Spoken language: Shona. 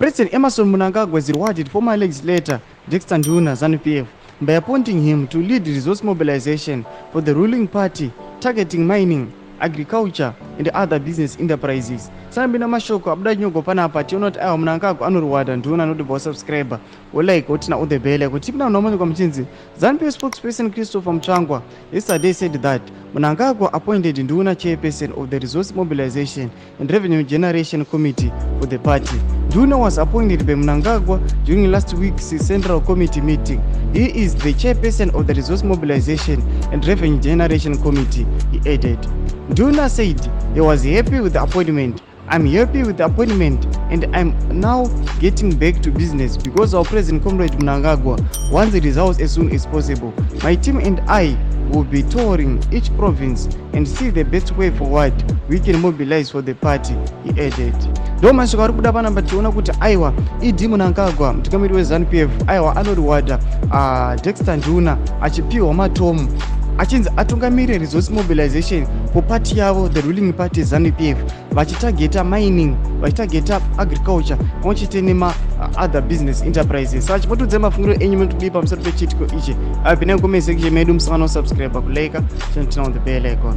President Emerson Mnangagwa has rewarded former legislator Dexter Nduna Zvaendwa by appointing him to lead resource mobilization for the ruling party, targeting mining, agriculture and other business enterprises. Sanabina mashoko abuda nyogo panapa tionoti ayo Mnangagwa anoriwada Nduna anoti subscriber like otina the bell kuti pana nomwe kwa mchinzi. ZANU-PF spokesperson Christopher Mchangwa yesterday said that Mnangagwa appointed Nduna chairperson of the Resource Mobilization and Revenue Generation Committee for the party. Nduna was appointed by Mnangagwa during last week's Central Committee meeting. He is the chairperson of the Resource Mobilization and Revenue Generation Committee, he added. Nduna said he was happy with the appointment. I'm happy with the appointment and I'm now getting back to business because our President Comrade Mnangagwa wants the results as soon as possible. My team and I will be touring each province and see the best way forward we can mobilize for the party, he added. Doma shikari kuda panapa tiona kuti aiwa idi Mnangagwa mtungamiri weZANU-PF aiwa anoriwada Dexter Nduna achipiwa matomu achinzi atungamirire resource mobilization for party yavo, the ruling party ZANU-PF, vachitageta mining, vachitageta agriculture, pamwechete nema other business enterprises. Saka chipotudze mafungiro enyu mutudi pamusoro pechitiko ichi. Apinai comment section medu musangano subscribe kulike, turn on the bell icon.